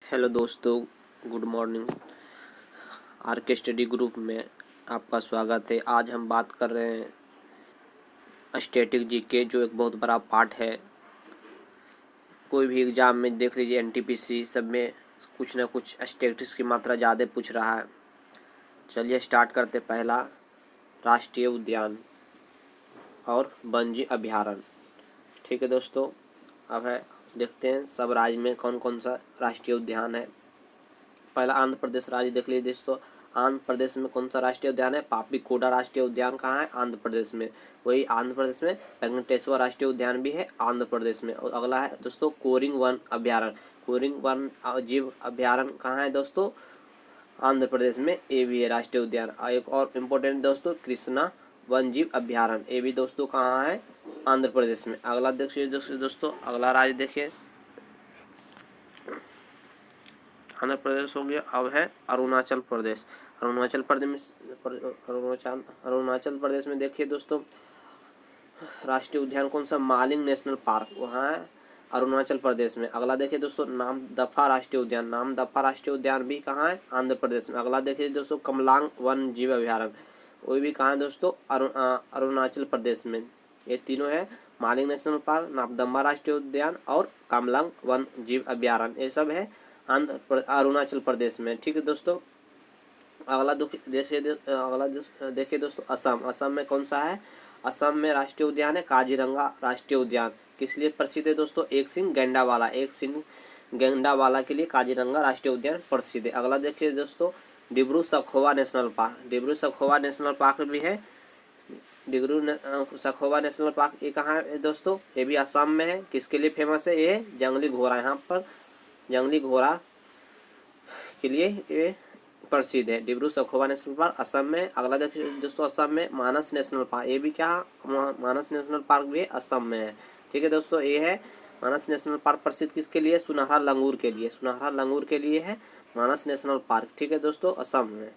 Hello दोस्तों, good morning. Are के study group में आपका स्वागत है। आज हम बात कर रहे हैं स्टैटिक जीके, जो एक बहुत बड़ा पार्ट है। कोई भी एग्ज़ाम में देख लीजिए, एनटीपीसी सब में कुछ ना कुछ स्टैटिक्स की मात्रा ज़्यादा पूछ रहा है। चलिए स्टार्ट करते। पहला, राष्ट्रीय उद्यान और वन्य अभयारण्य। ठीक है दोस्तों, अब है देखते हैं सब राज्य में कौन कौन सा राष्ट्रीय उद्यान है। पहला आंध्र प्रदेश राज्य देख लीजिए दोस्तों। आंध्र प्रदेश में कौन सा राष्ट्रीय उद्यान है? पापीकोडा राष्ट्रीय उद्यान कहाँ है? आंध्र प्रदेश में। वही आंध्र प्रदेश में वेंकटेश्वर राष्ट्रीय उद्यान भी है आंध्र प्रदेश में। और अगला है दोस्तों कोरिंग वन अभयारण्य। कोरिंग वन जीव अभयारण्य कहाँ है दोस्तों? आंध्र प्रदेश में। ये भी है राष्ट्रीय उद्यान। एक और इम्पोर्टेंट दोस्तों, कृष्णा वन जीव अभयारण्य, ये भी दोस्तों कहाँ है? आंध्र प्रदेश में। अगला देखिए दोस्तों, अगला राज्य देखिए, आंध्र प्रदेश हो गया। अब है अरुणाचल प्रदेश। अरुणाचल प्रदेश में देखिए दोस्तों, राष्ट्रीय उद्यान कौन सा? मालिंग नेशनल पार्क, वहाँ है अरुणाचल प्रदेश में। अगला देखिए दोस्तों, नामदफा राष्ट्रीय उद्यान। नामदफा राष्ट्रीय उद्यान भी कहाँ है? आंध्र प्रदेश में। अगला देखिए दोस्तों, कमलांग वन जीव अभयारण्य, वो भी कहाँ है दोस्तों? अरुणाचल प्रदेश में। ये तीनों है, मालिंग नेशनल पार्क, नामदफा राष्ट्रीय उद्यान और कमलांग वन जीव अभयारण्य, ये सब है अरुणाचल प्रदेश में। ठीक है दोस्तों, अगला देखिए दोस्तों, असम। असम में कौन सा है? असम में राष्ट्रीय उद्यान है काजीरंगा राष्ट्रीय उद्यान। किस लिए प्रसिद्ध है दोस्तों? एक सिंह गेंडा वाला के लिए काजीरंगा राष्ट्रीय उद्यान प्रसिद्ध है। अगला देखिए दोस्तों, Dibru Saikhowa National Park. Dibru Saikhowa National Park भी है। सखोवा नेशनल पार्क ये कहाँ है दोस्तों? ये भी असम में है। किसके लिए फेमस है? ये जंगली घोड़ा, यहाँ पर जंगली घोड़ा के लिए ये प्रसिद्ध है। डिब्रू सखोवा नेशनल पार्क असम में। अगला देखिए दोस्तों, असम में मानस नेशनल पार्क, ये भी क्या? मानस नेशनल पार्क भी असम में है। ठीक है दोस्तों, ये है मानस नेशनल पार्क प्रसिद्ध किसके लिए? सुनहरा लंगूर के लिए। सुनहरा लंगूर के लिए है मानस नेशनल पार्क। ठीक है दोस्तों, असम में।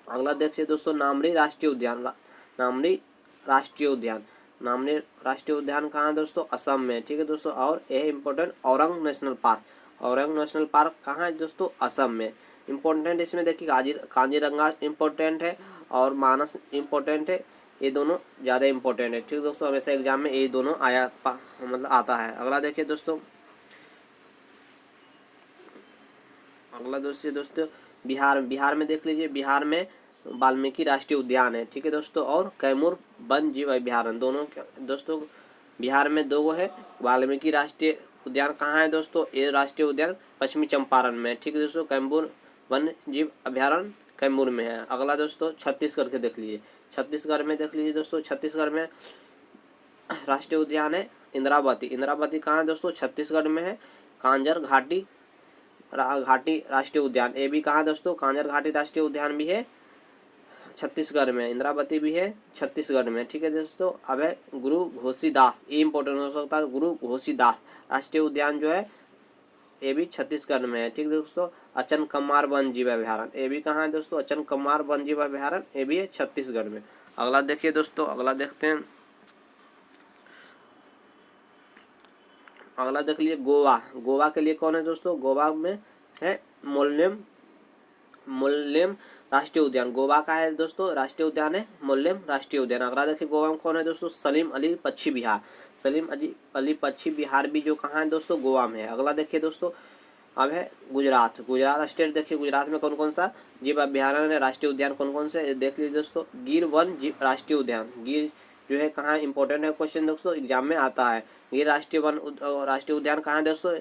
अगला देखिए दोस्तों, नामरी राष्ट्रीय उद्यान। नामरी राष्ट्रीय उद्यान, नामरी राष्ट्रीय उद्यान कहाँ है दोस्तों? असम में। ठीक है दोस्तों, और ये important Orang national park. Orang national park कहाँ है दोस्तों? असम में। इम्पोर्टेंट इसमें देखिए, काजीरंगा इम्पोर्टेंट है और मानस इम्पोर्टेंट है। ये दोनों ज़्यादा इम्पोर्टेंट है। ठीक है दोस्तों, हमेशा एग्जाम में ये दोनों मतलब आता है। अगला देखिए दोस्तों, अगला दोस्तों बिहार में देख लीजिए। बिहार में वाल्मीकि राष्ट्रीय उद्यान है। ठीक है दोस्तों, और कैमूर वन जीव अभयारण्य, दोनों दोस्तों बिहार में दो है। वाल्मीकि राष्ट्रीय उद्यान कहाँ है दोस्तों? ये राष्ट्रीय उद्यान पश्चिमी चंपारण में। ठीक है दोस्तों, कैमूर वन जीव अभयारण्य कैमूर में है। अगला दोस्तों छत्तीसगढ़ के देख लीजिए। छत्तीसगढ़ में देख लीजिए दोस्तों, छत्तीसगढ़ में राष्ट्रीय उद्यान है इंद्रावती। इंद्रावती कहाँ है दोस्तों? छत्तीसगढ़ में है। कांजर घाटी राष्ट्रीय उद्यान, ये भी कहाँ दोस्तों? कांजर घाटी राष्ट्रीय उद्यान भी है छत्तीसगढ़ में। इंद्रावती भी है छत्तीसगढ़ में। ठीक है दोस्तों, अब है गुरु घोसीदास, ये इंपॉर्टेंट हो सकता है। गुरु घोसीदास राष्ट्रीय उद्यान जो है ये भी छत्तीसगढ़ में है। ठीक है दोस्तों, अचन कमार वन जीव अभयारण्य, ये भी कहाँ है दोस्तों? अचन कमार वन जीव अभयारण्य, ये भी है छत्तीसगढ़ में। अगला देखिए दोस्तों, अगला देखते हैं। अगला देख लीजिए गोवा। गोवा के लिए कौन है दोस्तों? गोवा में है मोल्लेम राष्ट्रीय उद्यान। गोवा का है दोस्तों राष्ट्रीय उद्यान है मोल्लेम राष्ट्रीय उद्यान। अगला देखिए गोवा में कौन है दोस्तों? सलीम अली पक्षी विहार। सलीम अली पक्षी विहार भी जो कहाँ है दोस्तों? गोवा में है। अगला देखिए दोस्तों, अब है गुजरात। गुजरात स्टेट देखिए, गुजरात में कौन कौन सा जीव अभयारण्य राष्ट्रीय उद्यान कौन कौन से देख लीजिए दोस्तों। गिर वन जीव राष्ट्रीय उद्यान, गिर जो है कहाँ इंपॉर्टेंट है क्वेश्चन दोस्तों, एग्जाम में आता है। गिर राष्ट्रीय राष्ट्रीय उद्यान कहाँ है दोस्तों?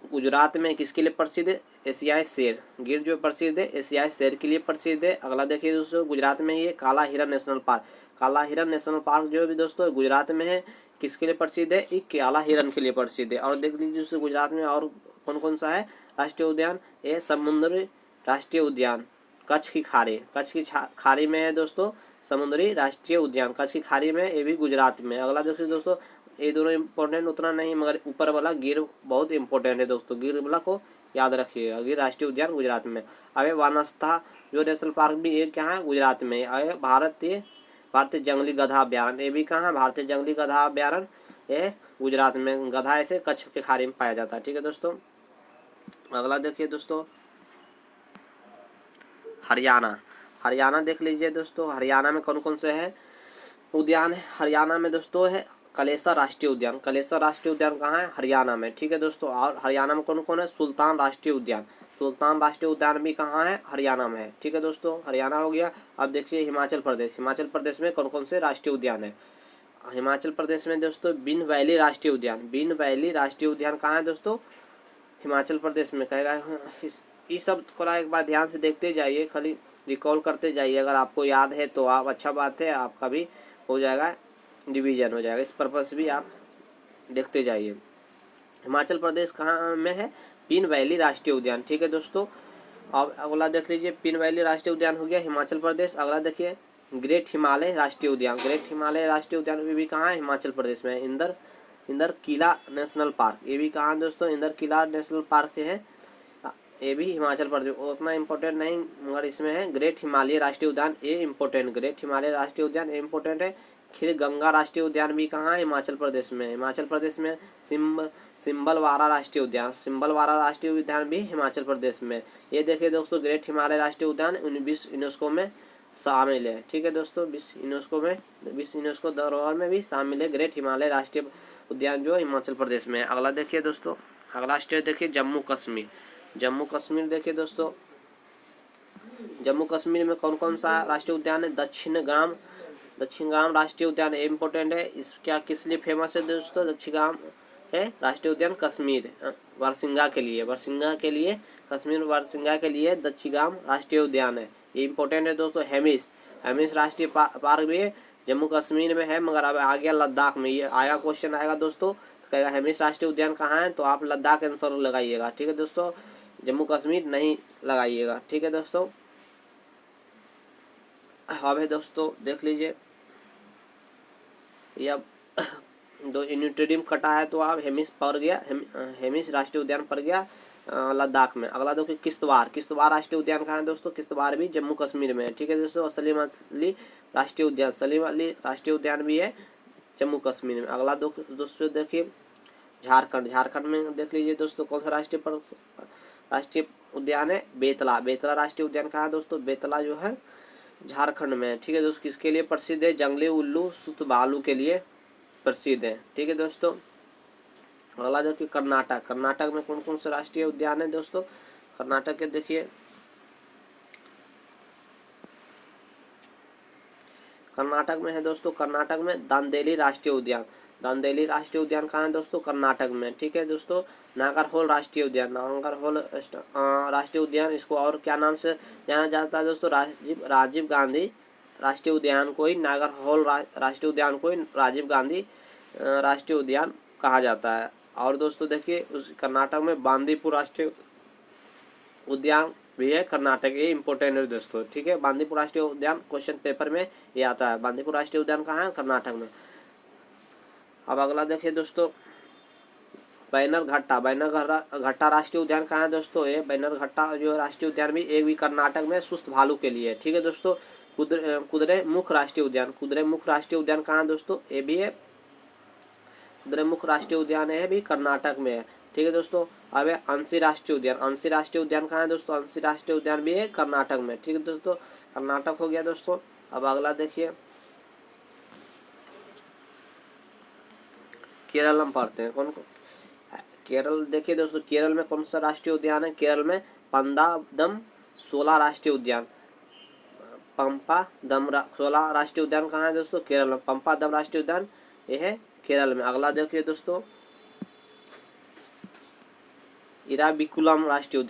गुजरात में। किसके लिए प्रसिद्ध है? एशियाई शेर। गिर जो प्रसिद्ध है एशियाई शेर के लिए प्रसिद्ध है। अगला देखिए दोस्तों, गुजरात में ही है काला हिरन नेशनल पार्क। काला हिरन नेशनल पार्क जो भी दोस्तों गुजरात में है, किसके लिए प्रसिद्ध है? ये काला हिरन के लिए प्रसिद्ध है। और देख लीजिए दोस्तों, गुजरात में और कौन कौन सा है राष्ट्रीय उद्यान? ये समुद्री राष्ट्रीय उद्यान कच्छ की खाड़ी। कच्छ की खाड़ी में है दोस्तों समुद्री राष्ट्रीय उद्यान, कच्छ की खाड़ी में, ये भी गुजरात में। अगला देखिए दोस्तों, ये दोनों इम्पोर्टेंट उतना नहीं, मगर ऊपर वाला गिर बहुत इंपॉर्टेंट है दोस्तों, गिर वाला को याद रखिएगा। गिर राष्ट्रीय उद्यान गुजरात में। अब वानस्था जो नेशनल पार्क भी ये क्या है? गुजरात में। अब भारतीय जंगली गधा अभ्यारण्य, ये भी कहाँ है? भारतीय जंगली गधा अभ्यारण्य ये गुजरात में। गधा ऐसे कच्छ के खाड़ी में पाया जाता है। ठीक है दोस्तों, अगला देखिए दोस्तों हरियाणा। हरियाणा देख लीजिए दोस्तों, हरियाणा में कौन कौन से है उद्यान है। हरियाणा में दोस्तों है कलेसर राष्ट्रीय उद्यान। कलेसर राष्ट्रीय उद्यान कहाँ है? हरियाणा में, ठीक है दोस्तों। और हरियाणा में कौन कौन है? सुल्तान राष्ट्रीय उद्यान। सुल्तान राष्ट्रीय उद्यान भी कहाँ है? हरियाणा में है, ठीक है दोस्तों। हरियाणा हो गया। अब देखिए हिमाचल प्रदेश। हिमाचल प्रदेश में कौन कौन से राष्ट्रीय उद्यान है? हिमाचल प्रदेश में दोस्तों बिन वैली राष्ट्रीय उद्यान। बिन वैली राष्ट्रीय उद्यान कहाँ है दोस्तों? हिमाचल प्रदेश में कहेगा। इस सब थोड़ा एक बार ध्यान से देखते जाइए, खाली रिकॉल करते जाइए। अगर आपको याद है तो आप अच्छा बात है, आपका भी हो जाएगा, डिवीजन हो जाएगा। इस पर्पज से भी आप देखते जाइए। हिमाचल प्रदेश कहाँ में है? पिन वैली राष्ट्रीय उद्यान, ठीक है दोस्तों। अब अगला देख लीजिए, पिन वैली राष्ट्रीय उद्यान हो गया हिमाचल प्रदेश। अगला देखिए ग्रेट हिमालय राष्ट्रीय उद्यान। ग्रेट हिमालय राष्ट्रीय उद्यान भी कहाँ है? हिमाचल प्रदेश में। इंदर किला नेशनल पार्क, ये भी कहाँ दोस्तों? इंदर किला नेशनल पार्क है, ये भी हिमाचल प्रदेश। उतना इम्पोर्टेंट नहीं मगर इसमें है ग्रेट हिमालय राष्ट्रीय उद्यान, ये इम्पोर्टेंट। ग्रेट हिमालय राष्ट्रीय उद्यान ये इम्पोर्टेंट है। खीर गंगा राष्ट्रीय उद्यान भी कहाँ है? हिमाचल प्रदेश में। हिमाचल प्रदेश में सिम्बलवाड़ा राष्ट्रीय उद्यान। सिम्बलवाड़ा राष्ट्रीय उद्यान भी हिमाचल प्रदेश में। ये देखिए दोस्तों ग्रेट हिमालय राष्ट्रीय उद्यान 20 यूनेस्को में शामिल है, ठीक है दोस्तों। 20 यूनेस्को धरोहर में भी शामिल है ग्रेट हिमालय राष्ट्रीय उद्यान जो हिमाचल प्रदेश में है। अगला देखिए दोस्तों, अगला स्टेट देखिए जम्मू कश्मीर। जम्मू कश्मीर देखिए दोस्तों, जम्मू कश्मीर में कौन कौन सा राष्ट्रीय उद्यान है? दक्षिण ग्राम राष्ट्रीय उद्यान इम्पोर्टेंट है। इस क्या किस लिए फेमस है दोस्तों? दक्षिण ग्राम है राष्ट्रीय उद्यान कश्मीर वारसिंगा के लिए। कश्मीर वारसिंगा के लिए दक्षिण ग्राम राष्ट्रीय उद्यान है, ये इम्पोर्टेंट है दोस्तों। हेमिस राष्ट्रीय पार्क भी जम्मू कश्मीर में है, मगर अब आ गया लद्दाख में। ये आया क्वेश्चन आएगा दोस्तों, तो कहेगा हेमिस राष्ट्रीय उद्यान कहाँ है, तो आप लद्दाख आंसर लगाइएगा, ठीक है दोस्तों। जम्मू कश्मीर नहीं लगाइएगा, ठीक है दोस्तों। अब है दोस्तों देख लीजिए, या दो यूनिटेरियम कटा है तो आप हेमिस पर गया, हेमिस राष्ट्रीय उद्यान पर गया लद्दाख में। अगला देखिए किश्तवाड़ राष्ट्रीय उद्यान कहाँ है दोस्तों? किश्तवाड़ भी जम्मू कश्मीर में है, ठीक है दोस्तों। सलीम अली राष्ट्रीय उद्यान, सलीम अली राष्ट्रीय उद्यान भी है जम्मू कश्मीर में। अगला दोस्तों देखिए झारखंड में देख लीजिए दोस्तों कौन सा राष्ट्रीय उद्यान है? बेतला राष्ट्रीय उद्यान कहाँ है दोस्तों? बेतला जो है झारखंड में, ठीक है दोस्तों। किसके लिए प्रसिद्ध है? जंगली उल्लू सुत भालू के लिए प्रसिद्ध है, ठीक है दोस्तों। अगला देखिए कर्नाटक में कौन कौन से राष्ट्रीय उद्यान है दोस्तों? कर्नाटक के देखिए, कर्नाटक में है दोस्तों, कर्नाटक में दांदेली राष्ट्रीय उद्यान। दांदेली राष्ट्रीय उद्यान कहाँ है दोस्तों? कर्नाटक में, ठीक है दोस्तों। नागरहोल राष्ट्रीय उद्यान, नागरहोल राष्ट्रीय उद्यान, इसको और क्या नाम से जाना जाता है दोस्तों? राजीव गांधी राष्ट्रीय उद्यान को ही नागरहोल राष्ट्रीय उद्यान को ही राजीव गांधी राष्ट्रीय उद्यान कहा जाता है। और दोस्तों देखिए उस कर्नाटक में बांदीपुर राष्ट्रीय उद्यान भी है कर्नाटक, ये इंपॉर्टेंट है दोस्तों, ठीक है। बांदीपुर राष्ट्रीय उद्यान क्वेश्चन पेपर में ये आता है। बांदीपुर राष्ट्रीय उद्यान कहाँ है? कर्नाटक में। अब अगला देखिए दोस्तों बैनर घट्टा राष्ट्रीय उद्यान कहाँ है दोस्तों? ये बैनर घट्टा जो राष्ट्रीय उद्यान भी एक भी कर्नाटक में सुस्त भालू के लिए, ठीक है दोस्तों। कुद्रेमुख राष्ट्रीय उद्यान कहाँ है दोस्तों? ये भी है कुद्रेमुख राष्ट्रीय उद्यान है भी कर्नाटक में है, ठीक है दोस्तों। अब है अंशी राष्ट्रीय उद्यान कहाँ है दोस्तों? अंशी राष्ट्रीय उद्यान भी है कर्नाटक में, ठीक है दोस्तों। कर्नाटक हो गया दोस्तों। अब अगला देखिए केरल हम पढ़ते हैं कौन केरल देखिए दोस्तों, केरल में कौन सा राष्ट्रीय उद्यान है? केरल में पंपादम 16 राष्ट्रीय उद्यान। पंपादम 16 राष्ट्रीय उद्यान कहाँ है दोस्तों? केरल में। पंपादम राष्ट्रीय उद्यान ये है केरल में। अगला देखिए दोस्तों इराविकुलम राष्ट्रीय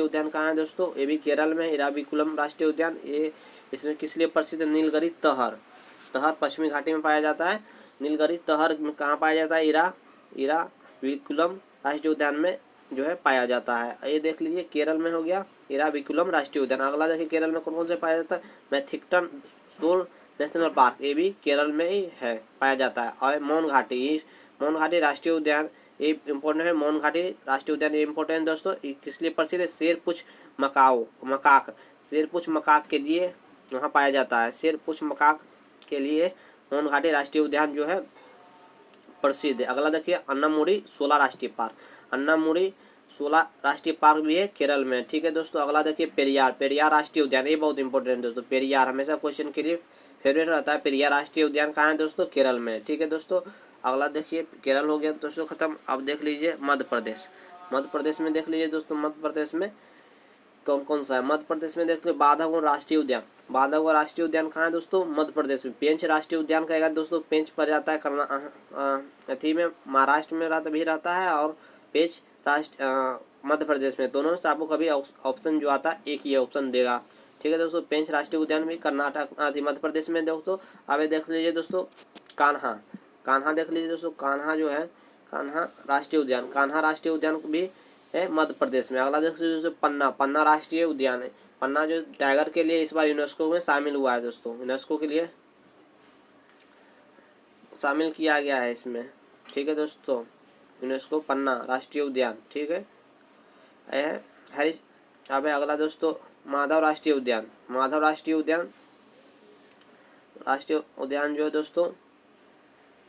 उद्यान कहाँ है दोस्तों? ये भी केरल में। इराविकुलम राष्ट्रीय उद्यान ये इसमें किस लिए प्रसिद्ध? नीलगिरी तहर पश्चिमी घाटी में पाया जाता है। नीलगिरी तहर में कहाँ पाया जाता है? इराविकुलम राष्ट्रीय उद्यान में जो है पाया जाता है। ये देख लीजिए केरल में हो गया इराविकुलम राष्ट्रीय उद्यान। अगला देखिए केरल में कौन कौन से पाया जाता है? मैथिकटन सोल नेशनल पार्क, ये भी केरल में ही है पाया जाता है। और मौन घाटी राष्ट्रीय उद्यान ये इम्पोर्टेंट है। मौन घाटी राष्ट्रीय उद्यान ये इम्पोर्टेंट दोस्तों, किस लिए प्रसिद्ध है? शेरपुछ मकाक के लिए वहाँ पाया जाता है। शेरपुछ मकाक के लिए मौन घाटी राष्ट्रीय उद्यान जो है प्रसिद्ध है। अगला देखिए अन्नामुरी 16 राष्ट्रीय पार्क। अन्नामुरी 16 राष्ट्रीय पार्क भी है केरल में। ठीक है दोस्तों, अगला देखिए पेरियार। पेरियार राष्ट्रीय उद्यान, ये बहुत इंपॉर्टेंट है दोस्तों। पेरियार हमेशा क्वेश्चन के लिए फेवरेट रहता है। पेरियार राष्ट्रीय उद्यान कहाँ है दोस्तों? केरल में। ठीक है दोस्तों, अगला देखिए केरल हो गया दोस्तों खत्म। अब देख लीजिए मध्य प्रदेश। मध्य प्रदेश में देख लीजिए दोस्तों, मध्य प्रदेश में कौन कौन सा है? मध्य प्रदेश में देख लीजिए बांधवगढ़ राष्ट्रीय उद्यान। बांधवगढ़ राष्ट्रीय उद्यान कहाँ है दोस्तों? मध्य प्रदेश में। पेंच राष्ट्रीय उद्यान कहेगा दोस्तों, पेंच पर जाता है अथी में, महाराष्ट्र में भी रहता है, और पेंच राष्ट्र मध्य प्रदेश में। दोनों से आपको कभी ऑप्शन जो आता है एक ही ऑप्शन देगा। ठीक है दोस्तों, पेंच राष्ट्रीय उद्यान भी कर्नाटक मध्य प्रदेश में दोस्तों। अब देख लीजिए दोस्तों कान्हा। कान्हा देख लीजिए दोस्तों, कान्हा जो है, कान्हा राष्ट्रीय उद्यान, कान्हा राष्ट्रीय उद्यान भी है मध्य प्रदेश में। अगला देख लीजिए पन्ना। पन्ना राष्ट्रीय उद्यान है। पन्ना जो टाइगर के लिए इस बार यूनेस्को में शामिल हुआ है दोस्तों, यूनेस्को के लिए शामिल किया गया है इसमें। ठीक है दोस्तों, यूनेस्को पन्ना राष्ट्रीय उद्यान। ठीक है हरी। अब है अगला दोस्तों माधव राष्ट्रीय उद्यान। माधव राष्ट्रीय उद्यान, राष्ट्रीय उद्यान जो है दोस्तों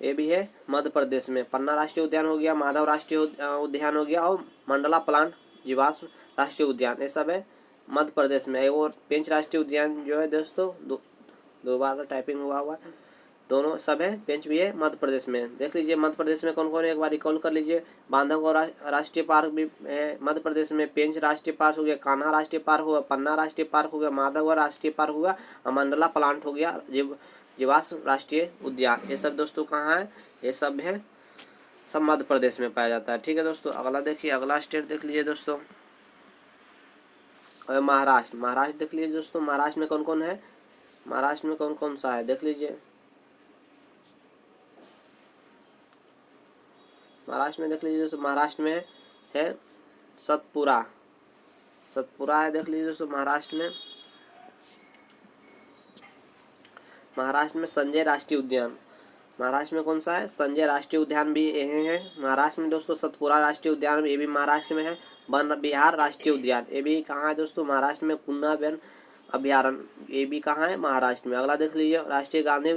ये भी है मध्य प्रदेश में। पन्ना राष्ट्रीय उद्यान हो गया, माधव राष्ट्रीय उद्यान हो गया, और मंडला प्लांट जीवाश्म राष्ट्रीय उद्यान, ये सब है मध्य प्रदेश में। और पेंच राष्ट्रीय उद्यान जो है दोस्तों दो बार टाइपिंग हुआ है, दोनों सब है। पेंच भी है मध्य प्रदेश में। देख लीजिए मध्य प्रदेश में कौन कौन है, एक बार रिकॉल कर लीजिए। बांधवगढ़ राष्ट्रीय पार्क भी है मध्य प्रदेश में। पेंच राष्ट्रीय पार्क हो गया, कान्हा राष्ट्रीय पार्क हो गया, पन्ना राष्ट्रीय पार्क हो गया, माधवगढ़ राष्ट्रीय पार्क हो गया, और मंडला प्लांट हो गया, जीवाश्म राष्ट्रीय उद्यान। ये सब दोस्तों कहाँ है? ये सब है, सब मध्य प्रदेश में पाया जाता है। ठीक है दोस्तों, अगला देखिए, अगला स्टेट देख लीजिए दोस्तों महाराष्ट्र। महाराष्ट्र देख लीजिए दोस्तों, महाराष्ट्र में कौन कौन है? महाराष्ट्र में कौन कौन सा है देख लीजिए। महाराष्ट्र में देख लीजिए दोस्तों, महाराष्ट्र में है सतपुरा। सतपुरा है देख लीजिए दोस्तों महाराष्ट्र में। महाराष्ट्र में संजय राष्ट्रीय उद्यान। महाराष्ट्र में कौन सा है? संजय राष्ट्रीय उद्यान भी यही है महाराष्ट्र में दोस्तों। सतपुरा राष्ट्रीय उद्यान ये भी महाराष्ट्र में है। वन विहार राष्ट्रीय उद्यान ये भी कहाँ है दोस्तों? महाराष्ट्र में। कुन्ना वन अभ्यारण्य ये भी कहाँ है? महाराष्ट्र में। अगला देख लीजिए राष्ट्रीय गांधी,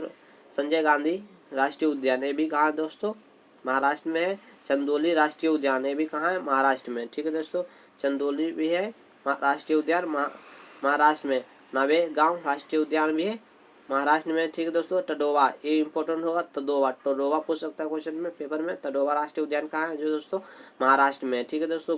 संजय गांधी राष्ट्रीय उद्यान ये भी कहाँ है दोस्तों? महाराष्ट्र में है। चंदौली राष्ट्रीय उद्यान ये भी कहाँ है? महाराष्ट्र में। ठीक है दोस्तों, चंदौली भी है राष्ट्रीय उद्यान महाराष्ट्र में। नवेगांव राष्ट्रीय उद्यान भी है महाराष्ट्र में। ठीक है दोस्तों, टडोवा ये इंपॉर्टेंट होगा, टडोवा। टडोवा पूछ सकता है क्वेश्चन में, पेपर में। टडोवा राष्ट्रीय उद्यान कहाँ है जो दोस्तों? महाराष्ट्र में। ठीक है दोस्तों,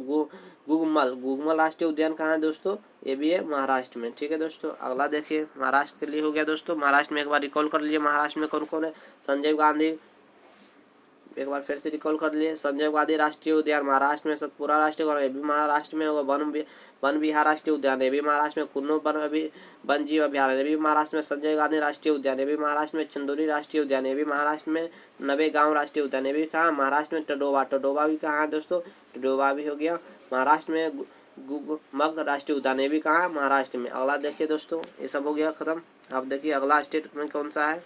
गुगमल, गुगमल राष्ट्रीय उद्यान कहाँ है दोस्तों? ये भी है महाराष्ट्र में। ठीक है दोस्तों, अगला देखिए महाराष्ट्र के लिए हो गया दोस्तों। महाराष्ट्र में एक बार रिकॉल कर लीजिए, महाराष्ट्र में कौन कौन है? संजय गांधी, एक बार फिर से रिकॉल कर लिए। संजय गांधी राष्ट्रीय उद्यान महाराष्ट्र में। सतपुरा राष्ट्रीय उद्यान ये भी महाराष्ट्र में होगा। वन विहार राष्ट्रीय उद्यान ये भी महाराष्ट्र में। कुन्नो वन जीव अभ्यारण्य ये भी महाराष्ट्र में। संजय गांधी राष्ट्रीय उद्यान ये भी महाराष्ट्र में। चंदौली राष्ट्रीय उद्यान ये भी महाराष्ट्र में। नवेगांव राष्ट्रीय उद्यान ये भी कहाँ? महाराष्ट्र में। टडोवा, टडोवा भी कहाँ है दोस्तों? टडोवा भी हो गया महाराष्ट्र में। गुगमग राष्ट्रीय उद्यान ये भी कहाँ? महाराष्ट्र में। अगला देखिए दोस्तों, ये सब हो गया खत्म। अब देखिए अगला स्टेट में कौन सा है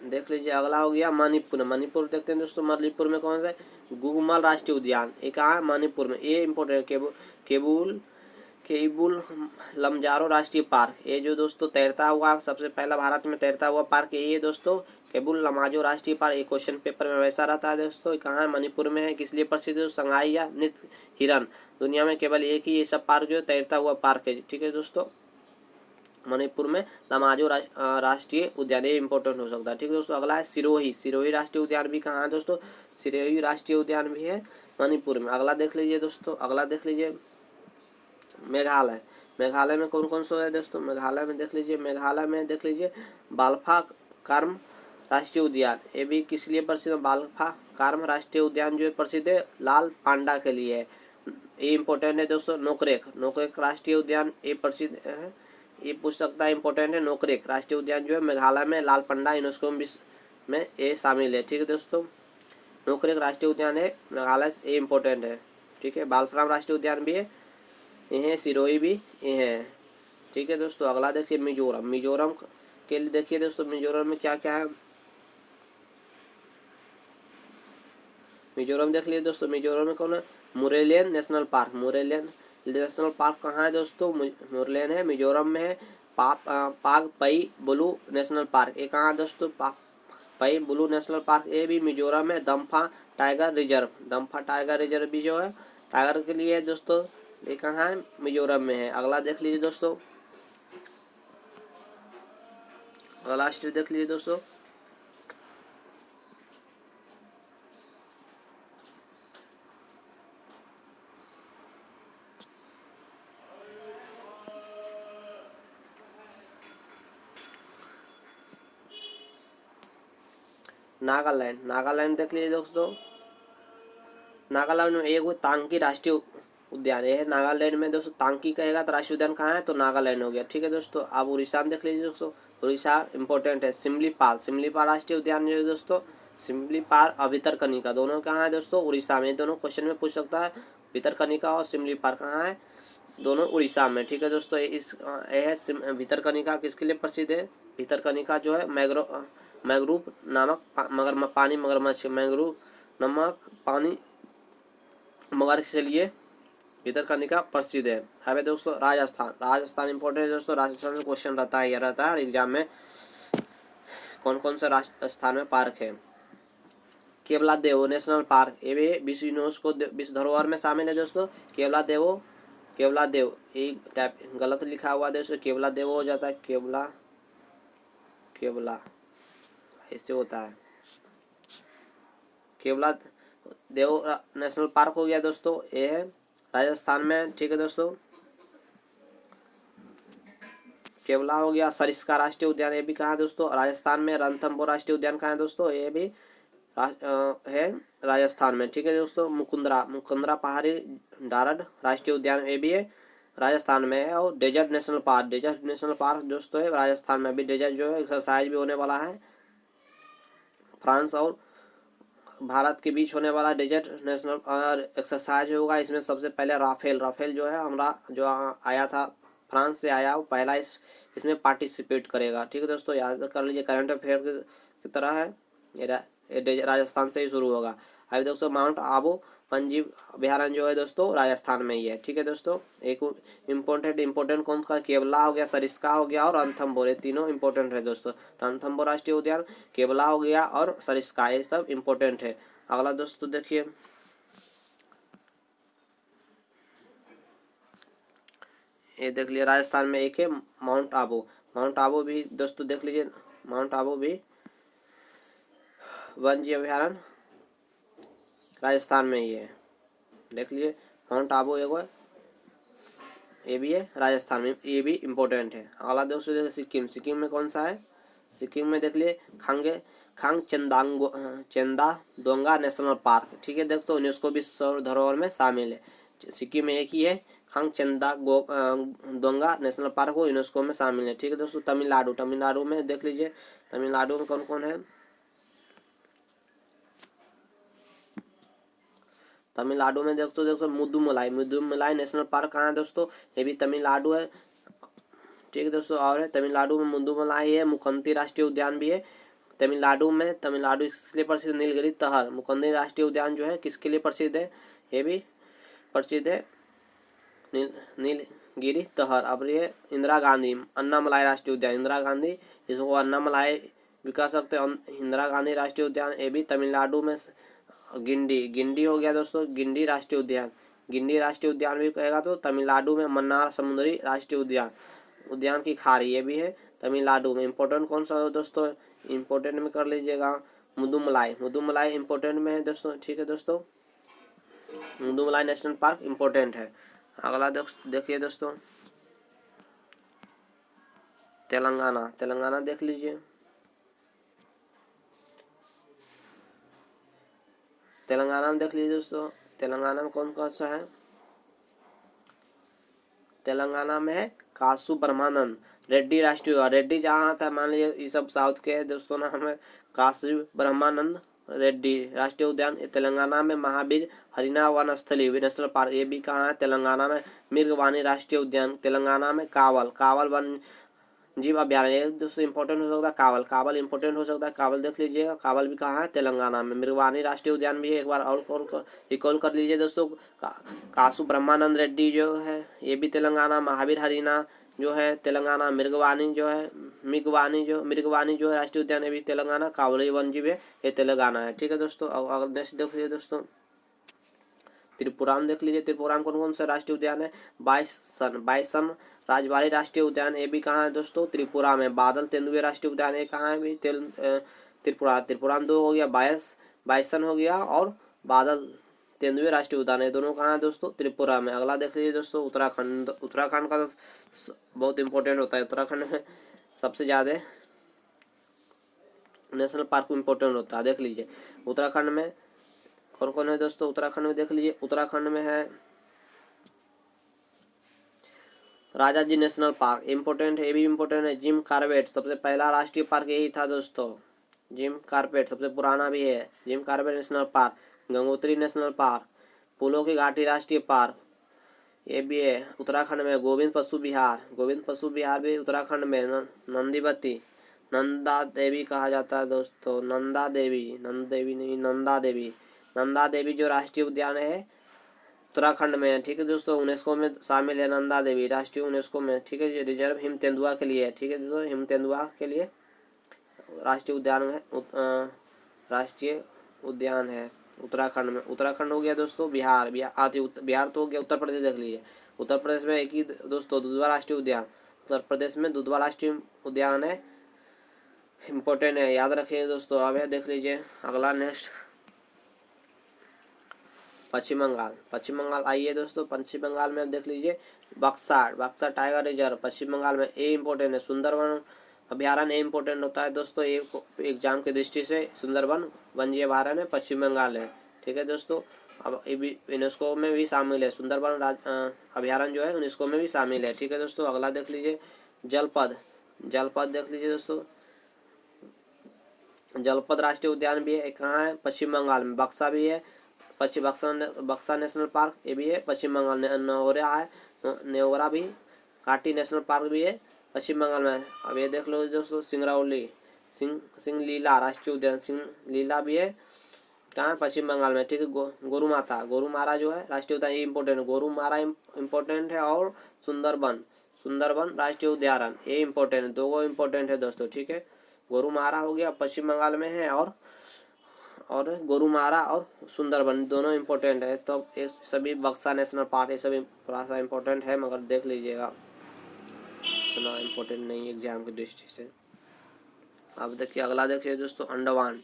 देख लीजिए। अगला हो गया मणिपुर। मणिपुर देखते हैं दोस्तों, मणिपुर में कौन सा है? गुगमल राष्ट्रीय उद्यान ये कहाँ है? मणिपुर में। ये इम्पोर्टेंट है। केबुल लमजारो राष्ट्रीय पार्क ये जो दोस्तों तैरता हुआ, सबसे पहला भारत में तैरता हुआ पार्क ये दोस्तों केबुल लमाजो राष्ट्रीय पार्क। ये क्वेश्चन पेपर में वैसा रहता है दोस्तों। कहाँ है? मणिपुर में है। किस लिए प्रसिद्ध है? संगाई या नृत्य हिरन। दुनिया में केवल एक ही ये सब पार्क जो है तैरता हुआ पार्क है। ठीक है दोस्तों, मणिपुर में लमाजो राष्ट्रीय उद्यान ये इंपॉर्टेंट हो सकता है। ठीक है दोस्तों, अगला है सिरोही। सिरोही राष्ट्रीय उद्यान भी कहाँ है दोस्तों? सिरोही राष्ट्रीय उद्यान भी है मणिपुर में। अगला देख लीजिए दोस्तों, अगला देख लीजिए मेघालय। मेघालय में कौन कौन सा है दोस्तों? मेघालय में देख लीजिए, मेघालय में देख लीजिए बाल्फा कर्म राष्ट्रीय उद्यान ये भी किस लिए प्रसिद्ध है? बाल्फा कर्म राष्ट्रीय उद्यान जो है प्रसिद्ध है लाल पांडा के लिए है। ये इंपॉर्टेंट है दोस्तों। नोकरेक, नोकरेक राष्ट्रीय उद्यान ये प्रसिद्ध है, ये पूछ सकता है, इंपॉर्टेंट है। नोकरेक राष्ट्रीय उद्यान जो है मेघालय में। लाल पंडा यूनेस्को में ये शामिल है। ठीक है दोस्तों, नोकरेक राष्ट्रीय उद्यान है मेघालय से, ये इंपॉर्टेंट है। ठीक है, बालफराम राष्ट्रीय उद्यान भी है, ये है। सिरोही भी ये है। ठीक है दोस्तों, अगला देखिए मिजोरम। मिजोरम के लिए देखिए दोस्तों, मिजोरम में क्या क्या है? मिजोरम देख लीजिए दोस्तों, मिजोरम में कौन है? मुरेलियन नेशनल पार्क। मुरेलियन नेशनल पार्क कहाँ है दोस्तों? मुरलेन है, मिजोरम में है। पाग पई बुलू नेशनल पार्क ये कहाँ है दोस्तों? पाग पई बुलू नेशनल पार्क ये भी मिजोरम में। दम्फा tiger reserve, Dampha tiger reserve भी जो है टाइगर के लिए है दोस्तों, ये कहाँ है, मिजोरम में है। अगला देख लीजिए दोस्तों, अगला स्टेट देख लीजिए दोस्तों, नागालैंड। नागालैंड देख लीजिए दोस्तों, नागालैंड में एक वो तांकी राष्ट्रीय उद्यान है। नागालैंड में दोस्तों तांकी कहेगा तो राष्ट्रीय उद्यान कहाँ है, तो नागालैंड हो गया। ठीक है दोस्तों, अब उड़ीसा में देख लीजिए दोस्तों, उड़ीसा इंपॉर्टेंट है। सिमलीपाल, सिमलीपाल राष्ट्रीय उद्यान जो है दोस्तों, सिमलीपाल और भितरकनिका दोनों कहाँ है दोस्तों, उड़ीसा में। दोनों क्वेश्चन में पूछ सकता है, भितरकनिका और सिमलीपाल कहाँ है, दोनों उड़ीसा में। ठीक है दोस्तों, यह भितरकनिका किसके लिए प्रसिद्ध है, भितरकनिका जो है मैंग्रोव नामक पानी मगरमच्छ, मैंग्रोव नामक पानी मगरमच्छ के लिए भितरकनिका प्रसिद्ध है। अब दोस्तों राजस्थान, राजस्थान इंपॉर्टेंट है दोस्तों, राजस्थान में क्वेश्चन रहता है, यह रहता है एग्जाम में, कौन कौन सा राजस्थान में पार्क है। केवलादेव नेशनल पार्क, ये भी विश्व यूनेस्को विश्व धरोहर में शामिल है दोस्तों। केवलादेव एक टाइप गलत लिखा हुआ दोस्तों, केवलादेव हो जाता है, केवला ऐसे होता है, केवलादेव नेशनल पार्क हो गया दोस्तों, ये है राजस्थान में। ठीक है दोस्तों, केवला हो गया। सरिस्का राष्ट्रीय उद्यान, ये भी कहाँ है दोस्तों, राजस्थान में। रणथंभौर राष्ट्रीय उद्यान कहाँ है दोस्तों, ये भी है राजस्थान में। ठीक है दोस्तों, मुकुंदरा पहाड़ी डारड राष्ट्रीय उद्यान, ये भी है राजस्थान में है। और डेजर्ट नेशनल पार्क दोस्तों है राजस्थान में। अभी डेजर्ट जो है एक्सरसाइज भी होने वाला है, फ्रांस और भारत के बीच होने वाला डेजर्ट नेशनल एक्सरसाइज होगा। इसमें सबसे पहले राफेल जो है हमारा जो आया था फ्रांस से आया, वो पहला इसमें पार्टिसिपेट करेगा। ठीक है दोस्तों, याद कर लीजिए, करंट अफेयर की तरह है, ये राजस्थान से ही शुरू होगा। अभी दोस्तों माउंट आबू वन्यजीव अभयारण्य जो है दोस्तों राजस्थान में ही है। ठीक है दोस्तों, एक इम्पोर्टेंट कौन सा, केवला हो गया, सरिस्का हो गया और रणथंभौर, ये तीनों इम्पोर्टेंट है दोस्तों। रणथंभौर राष्ट्रीय उद्यान, केवला हो गया और सरिस्का, ये सब इम्पोर्टेंट है। अगला दोस्तों देखिए, ये देख लिया राजस्थान में एक है माउंट आबू भी दोस्तों देख लीजिए, माउंट आबू भी वन्यजीव अभयारण्य राजस्थान में ही है, देख लीजिए। माउंट आबू एक ये भी है राजस्थान में, ये भी इम्पोर्टेंट है। अगला दोस्तों देखिए सिक्किम में कौन सा है, सिक्किम में देख लिए खांगचेंदादोंगा नेशनल पार्क। ठीक है दोस्तों, यूनेस्को विश्व धरोहर में शामिल है। सिक्किम में एक ही है, खांगचेंदादोंगा नेशनल पार्क वो यूनेस्को में शामिल है। ठीक है दोस्तों, तमिलनाडु में देख लीजिए, तमिलनाडु में कौन कौन है, तमिलनाडु में दोस्तों मुदुमलाई नेशनल पार्क कहाँ है दोस्तों, ये भी तमिलनाडु है। ठीक है दोस्तों, और है तमिलनाडु में मुदुमलाई है। मुकंती राष्ट्रीय उद्यान भी है तमिलनाडु में। तमिलनाडु किसके लिए प्रसिद्ध, नीलगिरी तहर। मुकंदी राष्ट्रीय उद्यान जो है किसके लिए प्रसिद्ध है, ये भी प्रसिद्ध है नीलगिरी तहर। अब ये इंदिरा गांधी अन्नामलाई राष्ट्रीय उद्यान, इंदिरा गांधी इसको अन्नामलाई भी कह सकते हैं, इंदिरा गांधी राष्ट्रीय उद्यान, ये भी तमिलनाडु में। गिंडी हो गया दोस्तों, गिंडी राष्ट्रीय उद्यान भी कहेगा तो तमिलनाडु में। मन्नार समुद्री राष्ट्रीय उद्यान की खाड़ी, ये भी है तमिलनाडु में। इम्पोर्टेंट कौन सा है दोस्तों, इम्पोर्टेंट में कर लीजिएगा मुदुमलाई इम्पोर्टेंट में है दोस्तों। ठीक है दोस्तों, मुदुमलाई नेशनल पार्क इम्पोर्टेंट है। अगला देखिए दोस्तों, तेलंगाना देख लीजिए, तेलंगाना में देख लीजिए दोस्तों, तेलंगाना में कौन कौन सा है, तेलंगाना में है कासु ब्रह्मानंद रेड्डी राष्ट्रीय उद्यान। रेड्डी जहाँ था मान लीजिए, ये सब साउथ के है दोस्तों, नाम है कासु ब्रह्मानंद रेड्डी राष्ट्रीय उद्यान। तेलंगाना में महावीर हरिना वनस्थली नेशनल पार्क, ये भी कहाँ है, तेलंगाना में। मिर्गवानी राष्ट्रीय उद्यान, तेलंगाना में। कावल वन जीव अभ्यारण्य दोस्तों इंपॉर्टेंट हो सकता है, कावल इंपॉर्टेंट हो सकता है, कावल देख लीजिएगा। कावल भी कहाँ है, तेलंगाना में। मृगवानी राष्ट्रीय उद्यान भी है, एक बार और रिकॉल कर लीजिए दोस्तों। कासु ब्रह्मानंद रेड्डी जो है ये भी तेलंगाना। महावीर हरिना जो है तेलंगाना। मृगवानी जो है मृगवानी जो है राष्ट्रीय उद्यान है भी तेलंगाना। कावली वन्यजीव है ये तेलंगाना है। ठीक है दोस्तों, अब नेक्स्ट देख लीजिए दोस्तों, त्रिपुरा में देख लीजिए, त्रिपुरा में कौन कौन सा राष्ट्रीय उद्यान है। बाइसन राजबाड़ी राष्ट्रीय उद्यान, ये भी कहाँ है दोस्तों, त्रिपुरा में। बादल तेंदुए राष्ट्रीय उद्यान, ये कहाँ है भी, त्रिपुरा में 2 हो गया, बाइसन हो गया और बादल तेंदुए राष्ट्रीय उद्यान, ये दोनों कहाँ है दोस्तों, त्रिपुरा में। अगला देख लीजिए दोस्तों, उत्तराखंड। उत्तराखंड का तो बहुत इंपॉर्टेंट होता है, उत्तराखंड में सबसे ज़्यादा नेशनल पार्क इंपॉर्टेंट होता है। देख लीजिए उत्तराखंड में कौन कौन है दोस्तों, उत्तराखंड में देख लीजिए, उत्तराखंड में है राजा जी नेशनल पार्क इम्पोर्टेंट है, ये भी इम्पोर्टेंट है। जिम कॉर्बेट सबसे पहला राष्ट्रीय पार्क यही था दोस्तों, जिम कॉर्बेट सबसे पुराना भी है, Jim Corbett national park. Gangotri national park, फूलों की घाटी राष्ट्रीय पार्क, ये भी है उत्तराखंड में। गोविंद पशु विहार भी उत्तराखंड में। नंदीवती, नंदा देवी कहा जाता है दोस्तों, नंदा देवी जो राष्ट्रीय उद्यान है उत्तराखंड में है। ठीक है दोस्तों, यूनेस्को में शामिल है नंदा देवी, राष्ट्रीय यूनेस्को में। ठीक है, रिजर्व हिम तेंदुआ के लिए है। ठीक है दोस्तों, हिम तेंदुआ के लिए राष्ट्रीय उद्यान है, राष्ट्रीय उद्यान है उत्तराखंड में। उत्तराखंड हो गया दोस्तों, बिहार तो हो गया। उत्तर प्रदेश देख लीजिए, उत्तर प्रदेश में एक ही दोस्तों दुधवा राष्ट्रीय उद्यान, उत्तर प्रदेश में दुधवा राष्ट्रीय उद्यान है, इम्पोर्टेंट है, याद रखिए दोस्तों। अब देख लीजिए अगला नेक्स्ट, पश्चिम बंगाल आइए दोस्तों। पश्चिम बंगाल में अब देख लीजिए बक्सा टाइगर रिजर्व पश्चिम बंगाल में, ये इम्पोर्टेंट है। सुंदरवन अभ्यारण्य इम्पोर्टेंट होता है दोस्तों, ये एग्जाम की दृष्टि से सुंदरवन वन्य अभ्यारण्य पश्चिम बंगाल है। ठीक है दोस्तों, अब ये भी यूनेस्को में भी शामिल है, सुंदरवन अभ्यारण्य जो है यूनेस्को में भी शामिल है। ठीक है दोस्तों, अगला देख लीजिए जलपद देख लीजिए दोस्तों, जलपद राष्ट्रीय उद्यान भी है, कहाँ है, पश्चिम बंगाल में। बक्सा भी है, बक्सा नेशनल पार्क ये भी है पश्चिम बंगाल में। नेवरा भी घाटी नेशनल पार्क भी है पश्चिम बंगाल में। अब ये देख लो दोस्तों, सिंगलीला राष्ट्रीय उद्यान, सिंगलीला भी है, कहाँ है, पश्चिम बंगाल में। ठीक है, गोरुमारा जो है राष्ट्रीय उद्यान, ये इम्पोर्टेंट है, गोरुमारा इम्पोर्टेंट है। और सुंदरबन राष्ट्रीय उद्यान ये इम्पोर्टेंट है, 2 इम्पोर्टेंट है दोस्तों। ठीक है, गोरुमारा हो गया पश्चिम बंगाल में है, और गोरुमारा और सुंदरबन दोनों इम्पोर्टेंट है। तो ये सभी बक्सा नेशनल पार्क ये सभी थोड़ा सा इम्पोर्टेंट है, मगर देख लीजिएगा इतना इम्पोर्टेंट नहीं एग्जाम की दृष्टि से। अब देखिए अगला देखिए दोस्तों, अंडमान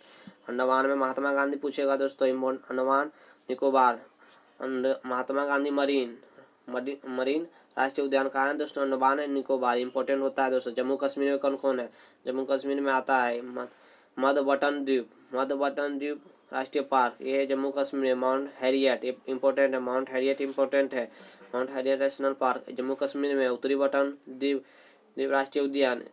में महात्मा गांधी पूछेगा दोस्तों, अंडमान निकोबार, महात्मा गांधी मरीन राष्ट्रीय उद्यान कहाँ है दोस्तों, अंडमान निकोबार, इंपॉर्टेंट होता है दोस्तों। जम्मू कश्मीर में कौन कौन है, जम्मू कश्मीर में आता है मध्य बटन द्वीप राष्ट्रीय पार्क, ये है जम्मू कश्मीर में। माउंट हैरियट इम्पोर्टेंट है, mount Harriet national park Jammu Kashmir में। उत्तरी बटन द्वीप राष्ट्रीय उद्यान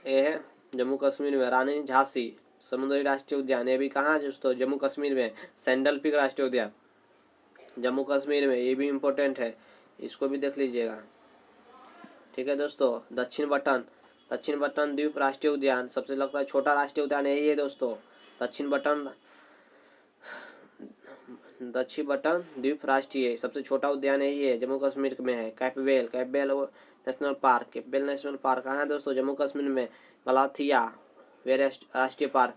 ये है जम्मू कश्मीर में। रानी झांसी समुद्री राष्ट्रीय उद्यान, ये भी कहाँ है दोस्तों, जम्मू कश्मीर में। सैंडल पीक राष्ट्रीय उद्यान जम्मू कश्मीर में, ये भी इम्पोर्टेंट है, इसको भी देख लीजिएगा। ठीक है दोस्तों, दक्षिण बटन द्वीप राष्ट्रीय उद्यान सबसे लगता है छोटा राष्ट्रीय उद्यान यही है दोस्तों, दक्षिण बटन द्वीप राष्ट्रीय सबसे छोटा उद्यान यही है, जम्मू कश्मीर में है। कैपबेल नेशनल पार्क कहाँ है दोस्तों, जम्मू कश्मीर में। गलाथिया वे राष्ट्रीय पार्क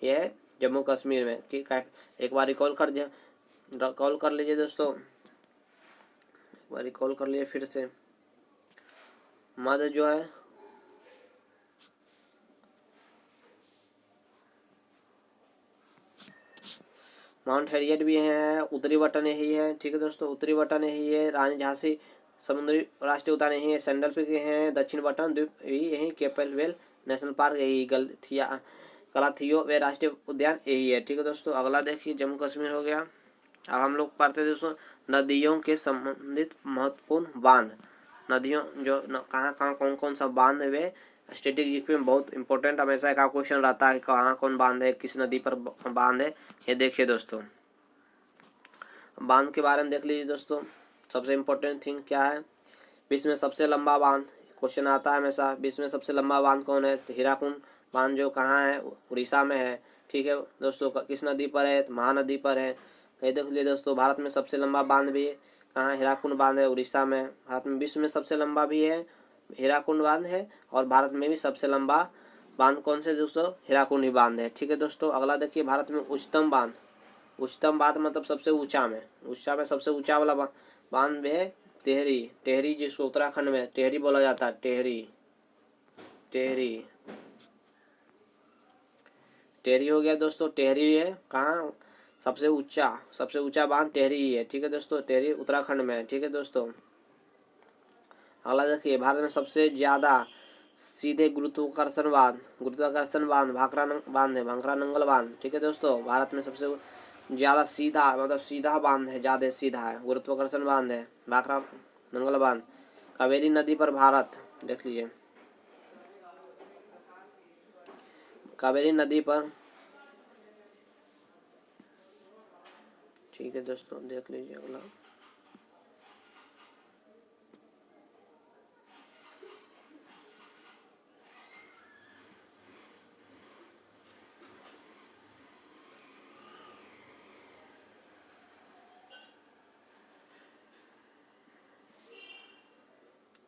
ये है जम्मू कश्मीर में। ठीक है, एक बार रिकॉल कर लीजिए दोस्तों, एक बार रिकॉल कर लीजिए फिर से। मध्य जो है माउंट हैरियट भी है, उत्तरी बटन यही है। ठीक है दोस्तों, उत्तरी बटन यही है। रानी झांसी समुद्री राष्ट्रीय उद्यान यही है। सैंडल पीक हैं, दक्षिण बटन द्वीप यही, कैपबेल नेशनल पार्क यही, गलाथियो वे राष्ट्रीय उद्यान यही है। ठीक है दोस्तों, अगला देखिए जम्मू कश्मीर हो गया। अब हम लोग पढ़ते हैं दोस्तों, नदियों के संबंधित महत्वपूर्ण बांध, नदियों जो कहाँ कौन कौन सा बांध वे स्टैटिक जीके में बहुत इंपॉर्टेंट हमेशा का क्वेश्चन रहता है, कहाँ कौन बांध है, किस नदी पर बांध है, ये देखिए दोस्तों। बांध के बारे में देख लीजिए दोस्तों, सबसे इम्पोर्टेंट थिंग क्या है, विश्व में सबसे लंबा बांध क्वेश्चन आता है हमेशा। विश्व में सबसे लंबा बांध कौन है, तो हीराकुंड बांध जो कहाँ है, उड़ीसा में है। ठीक है दोस्तों, किस नदी पर है, तो महानदी पर है। ये देख लीजिए दोस्तों, भारत में सबसे लंबा बांध भी कहाँ है, हीराकुंड बांध है उड़ीसा में। भारत में विश्व में सबसे लंबा भी है हीराकुंड बांध है, और भारत में भी सबसे लंबा बांध कौन से दोस्तों, हीराकुंड ही बांध है। ठीक है दोस्तों, अगला देखिए भारत में उच्चतम बांध, उच्चतम बांध मतलब सबसे ऊंचा में सबसे ऊंचा वाला बांध भी है टेहरी, टेहरी जिसको उत्तराखंड में टेहरी बोला जाता है, टेहरी, टेहरी, टेहरी हो गया दोस्तों, टेहरी है कहाँ, सबसे ऊंचा बांध टेहरी ही है। ठीक है दोस्तों, टेहरी उत्तराखंड में है। ठीक है दोस्तों, अगला देखिए भारत में सबसे ज्यादा सीधे गुरुत्वाकर्षण बांध भाखरा बांध है, भाखरा नंगल बांध। ठीक है दोस्तों, भारत में सबसे ज्यादा सीधा मतलब सीधा बांध है, ज्यादा सीधा है, गुरुत्वाकर्षण बांध है भाखरा नंगल बांध। कावेरी नदी पर भारत, देख लीजिए कावेरी नदी पर। ठीक है दोस्तों, देख लीजिए अगला,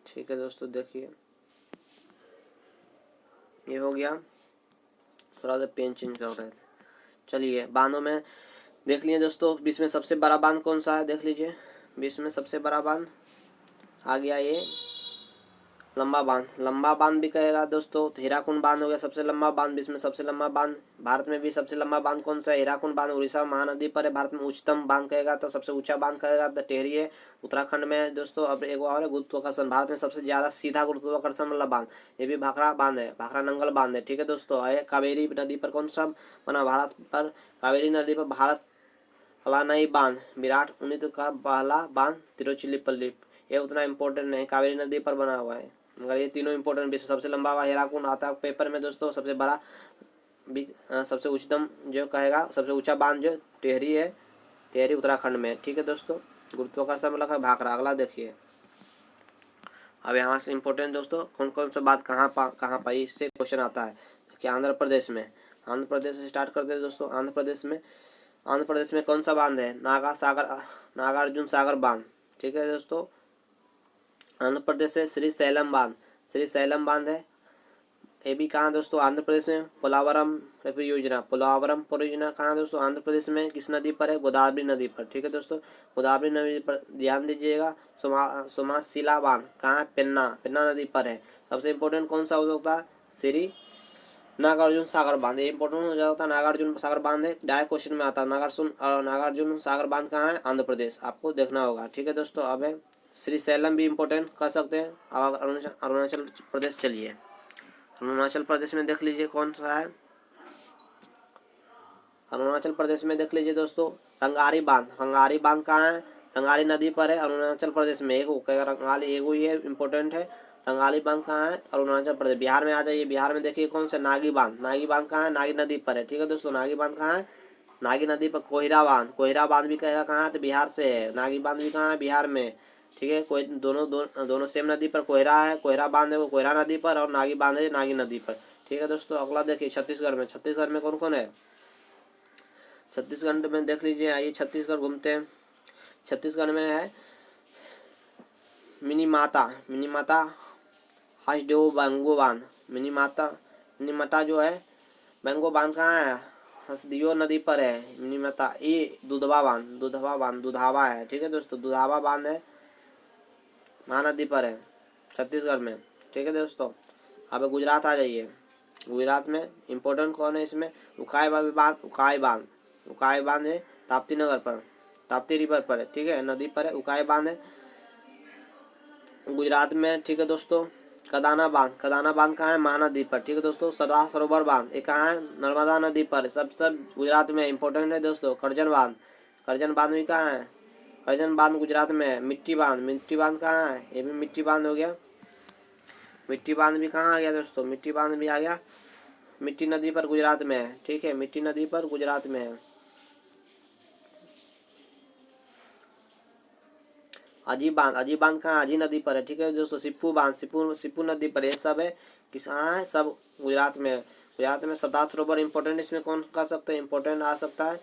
ठीक है दोस्तों देखिए ये हो गया, थोड़ा सा पेन चेंज कर रहे थे। चलिए बांधों में देख लिए दोस्तों, विश्व में सबसे बड़ा बांध कौन सा है, देख लीजिए विश्व में सबसे बड़ा बांध आ गया ये लंबा बांध भी कहेगा दोस्तों, तो हीराकुंड बांध हो गया सबसे लंबा बांध, विश्व में सबसे लंबा बांध। भारत में भी सबसे लंबा बांध कौन सा है, हीराकुंड बांध, उड़ीसा महानदी पर है। भारत में उच्चतम बांध कहेगा तो सबसे ऊंचा बांध कहेगा तो टेहरी है, उत्तराखंड में है दोस्तों। अब एक और है गुरुत्वाकर्षण, भारत में सबसे ज्यादा सीधा गुरुत्वाकर्षण वाला बांध, ये भी भाखड़ा बांध है, भाखड़ा नंगल बांध है। ठीक है दोस्तों, कावेरी नदी पर कौन सा बना, भारत पर कावेरी नदी पर भारत कलानई बांध, विराट उन्नीत का पहला बांध तिरुचिरापल्ली, ये उतना इम्पोर्टेंट नहीं, कावेरी नदी पर बना हुआ है, मगर ये तीनों इम्पोर्टेंट। विश्व सबसे लंबा हुआ हीराकुंड आता है पेपर में दोस्तों, सबसे बड़ा सबसे उच्चतम जो कहेगा सबसे ऊंचा बांध जो टेहरी है, टेहरी उत्तराखंड में। ठीक है दोस्तों, गुरुत्वाकर्षण वाला का भाखड़ा। अगला देखिए, अब यहाँ से इम्पोर्टेंट दोस्तों कौन कौन सा बात कहाँ पाई, इससे क्वेश्चन आता है कि आंध्र प्रदेश में, आंध्र प्रदेश से स्टार्ट करते हैं दोस्तों। आंध्र प्रदेश में कौन सा बांध है, नागार्जुन सागर बांध। ठीक है दोस्तों, आंध्र प्रदेश से श्रीशैलम बांध है, ये भी कहाँ दोस्तों, आंध्र प्रदेश में पोलावरम परियोजना कहाँ दोस्तों, आंध्र प्रदेश में किस नदी पर है, गोदावरी नदी पर। ठीक है दोस्तों, गोदावरी नदी पर ध्यान दीजिएगा। सोमाशिला बांध कहाँ है, पेन्ना नदी पर है। सबसे इम्पोर्टेंट कौन सा हो सकता है, श्री नागार्जुन सागर बांध, ये इंपॉर्टेंट हो जाता है, नागार्जुन सागर बांध है, डायरेक्ट क्वेश्चन में आता है। नागार्जुन सागर बांध कहाँ है, आंध्र प्रदेश, आपको देखना होगा। ठीक है दोस्तों, अब है श्रीशैलम भी इम्पोर्टेंट कर सकते हैं। अब अरुणाचल प्रदेश चलिए, अरुणाचल प्रदेश में देख लीजिए कौन सा है, अरुणाचल प्रदेश में देख लीजिए दोस्तों रंगारी बांध कहाँ है, रंगारी नदी पर है, अरुणाचल प्रदेश में एक रंगाली एगो ही है, इम्पोर्टेंट है। रंगाली बांध कहाँ है, अरुणाचल प्रदेश। बिहार में आ जाइए, बिहार में देखिए कौन सा, नागी बांध कहाँ है, नागी नदी पर है। ठीक है दोस्तों, नागी बांध कहाँ है, नागी नदी पर। कोहिरा बांध भी कहेगा कहाँ है, तो बिहार से है। नागी बांध भी कहाँ है, बिहार में। ठीक है, कोई दोनों सेम नदी पर कोहिरा है, कोहिरा बांध है वो कोहिरा नदी पर, और नागी बांध है नागी नदी पर। ठीक है दोस्तों, अगला देखिए छत्तीसगढ़ में कौन कौन है, छत्तीसगढ़ में देख लीजिए, आइए छत्तीसगढ़ घूमते हैं। छत्तीसगढ़ में है मिनी माता हसदेव बैंगो बांध, मिनी माता जो है बैंगो बांध कहाँ है, हसदियो नदी पर है मिनी माता। ये दुधावा है। ठीक है दोस्तों, दुधावा बांध है महानदी पर है छत्तीसगढ़ में। ठीक है दोस्तों, अब गुजरात आ जाइए, गुजरात में इम्पोर्टेंट कौन है इसमें, उकाई बांध है ताप्ती नगर पर, ताप्ती रिवर पर है। ठीक है, नदी पर है, उकाई बांध है गुजरात में। ठीक है दोस्तों, कदाना बांध कहाँ है, महानदी पर। ठीक है दोस्तों, सरदार सरोवर बांध ये कहाँ है, नर्मदा नदी पर। सब गुजरात में इम्पोर्टेंट है दोस्तों। करजन बांध भी कहाँ है, करजन बांध गुजरात में है। मिट्टी बांध कहाँ है, ये भी मिट्टी बांध हो गया। मिट्टी बांध भी कहाँ आ गया दोस्तों, मिट्टी बांध भी आ गया, मिट्टी नदी पर गुजरात में है। ठीक है, मिट्टी नदी पर गुजरात में है। अजीब बांध कहाँ, अजी नदी पर है। ठीक है दोस्तों, सिप्पू नदी पर, ये सब है कहाँ है, सब गुजरात में है। गुजरात में सरदार सरोवर इम्पोर्टेंट, इसमें कौन कर सकते हैं, इम्पोर्टेंट आ सकता है